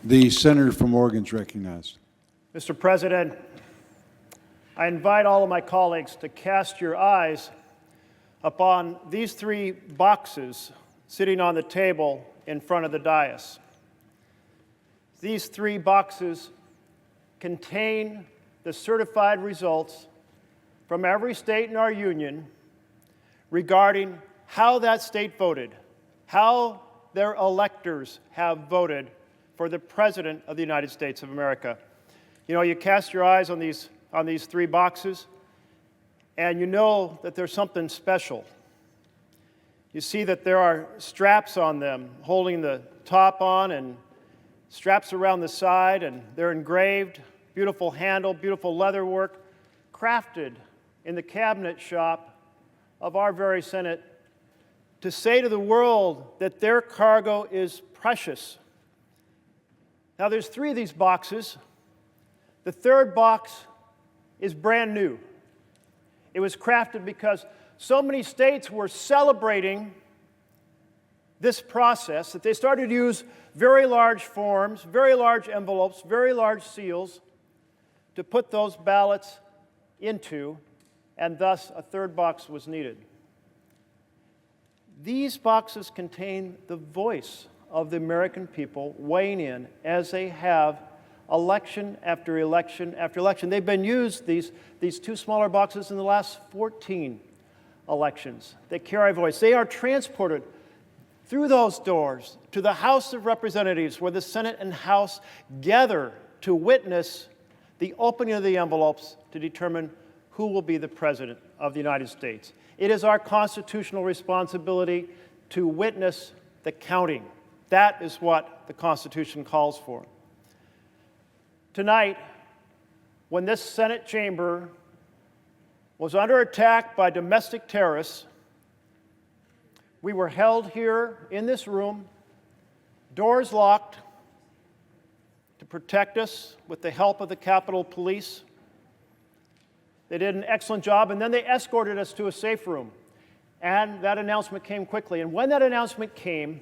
The senator from Oregon is recognized. Mr. President, I invite all of my colleagues to cast your eyes upon these three boxes sitting on the table in front of the dais. These three boxes contain the certified results from every state in our union regarding how that state voted, how their electors have voted for the President of the United States of America. You know, you cast your eyes on these three boxes, and you know that there's something special. You see that there are straps on them holding the top on and straps around the side, and they're engraved, beautiful handle, beautiful leather work, crafted in the cabinet shop of our very Senate to say to the world that their cargo is precious. Now, there's three of these boxes. The third box is brand new. It was crafted because so many states were celebrating this process that they started to use very large forms, very large envelopes, very large seals to put those ballots into, and thus a third box was needed. These boxes contain the voice of the American people weighing in as they have election after election after election. They've been used, these two smaller boxes, in the last 14 elections. They carry voice. They are transported through those doors to the House of Representatives, where the Senate and House gather to witness the opening of the envelopes to determine who will be the President of the United States. It is our constitutional responsibility to witness the counting. That is what the Constitution calls for. Tonight, when this Senate chamber was under attack by domestic terrorists, we were held here in this room, doors locked, to protect us with the help of the Capitol Police. They did an excellent job, and then they escorted us to a safe room. And that announcement came quickly. And when that announcement came,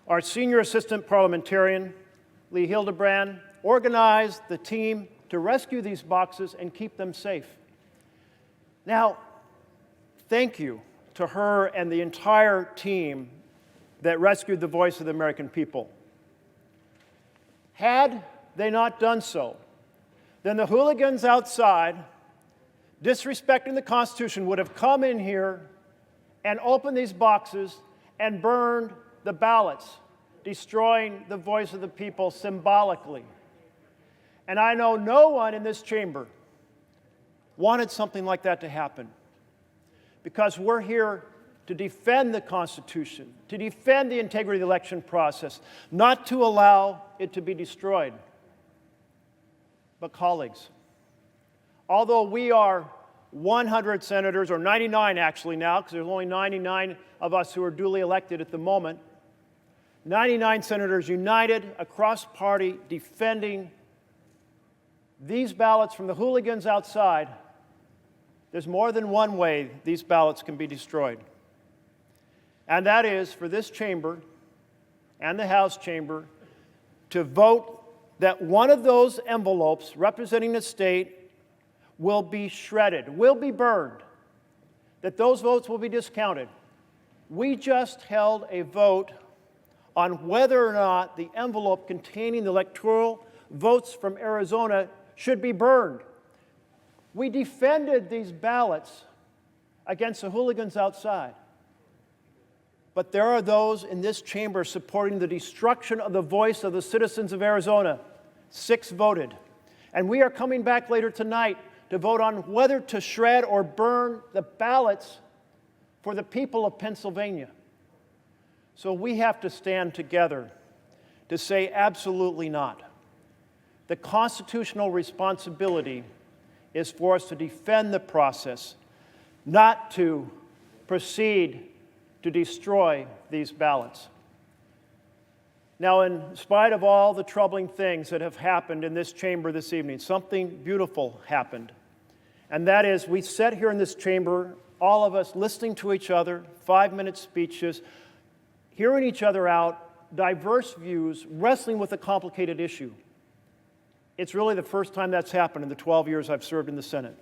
our senior assistant parliamentarian, Lee Hildebrand, organized the team to rescue these boxes and keep them safe. Now, thank you to her and the entire team that rescued the voice of the American people. Had they not done so, then the hooligans outside, disrespecting the Constitution, would have come in here and opened these boxes and burned the ballots, destroying the voice of the people symbolically. And I know no one in this chamber wanted something like that to happen, because we're here to defend the Constitution, to defend the integrity of the election process, not to allow it to be destroyed. But colleagues, although we are 100 senators, or 99 actually now, because there's only 99 of us who are duly elected at the moment, 99 senators united across party defending these ballots from the hooligans outside, there's more than one way these ballots can be destroyed. And that is for this chamber and the House chamber to vote that one of those envelopes representing the state will be shredded, will be burned, that those votes will be discounted. We just held a vote on whether or not the envelope containing the electoral votes from Arizona should be burned. We defended these ballots against the hooligans outside. But there are those in this chamber supporting the destruction of the voice of the citizens of Arizona. 6 voted. And we are coming back later tonight to vote on whether to shred or burn the ballots for the people of Pennsylvania. So we have to stand together to say absolutely not. The constitutional responsibility is for us to defend the process, not to proceed to destroy these ballots. Now, in spite of all the troubling things that have happened in this chamber this evening, something beautiful happened. And that is, we sat here in this chamber, all of us listening to each other, 5-minute speeches, hearing each other out, diverse views wrestling with a complicated issue. It's really the first time that's happened in the 12 years I've served in the Senate.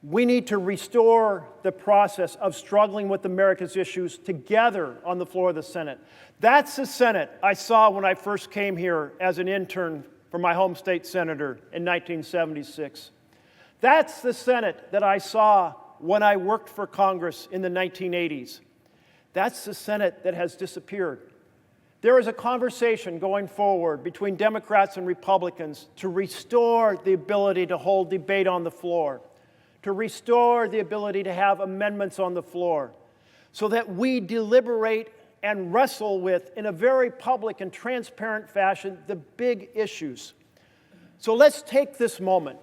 We need to restore the process of struggling with America's issues together on the floor of the Senate. That's the Senate I saw when I first came here as an intern for my home state senator in 1976. That's the Senate that I saw when I worked for Congress in the 1980s. That's the Senate that has disappeared. There is a conversation going forward between Democrats and Republicans to restore the ability to hold debate on the floor, to restore the ability to have amendments on the floor, so that we deliberate and wrestle with, in a very public and transparent fashion, the big issues. So let's take this moment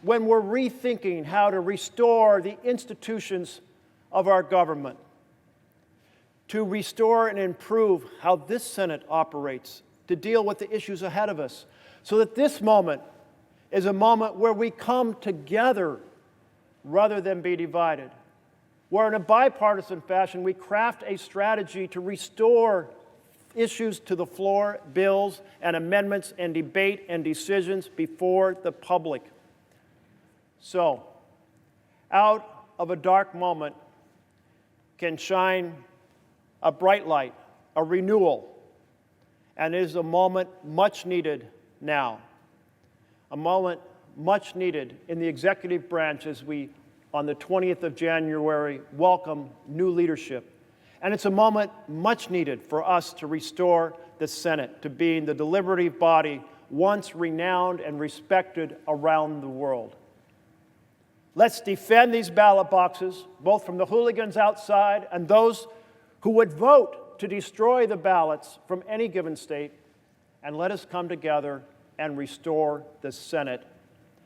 when we're rethinking how to restore the institutions of our government, to restore and improve how this Senate operates, to deal with the issues ahead of us, so that this moment is a moment where we come together rather than be divided, where in a bipartisan fashion we craft a strategy to restore issues to the floor, bills and amendments and debate and decisions before the public. So, out of a dark moment can shine a bright light, a renewal, and it is a moment much needed now. A moment much needed in the executive branch as we, on the 20th of January, welcome new leadership. And it's a moment much needed for us to restore the Senate to being the deliberative body once renowned and respected around the world. Let's defend these ballot boxes, both from the hooligans outside and those who would vote to destroy the ballots from any given state, and let us come together and restore the Senate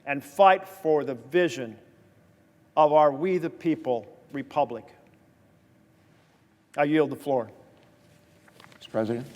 and fight for the vision of our We the People republic. I yield the floor. Mr. President.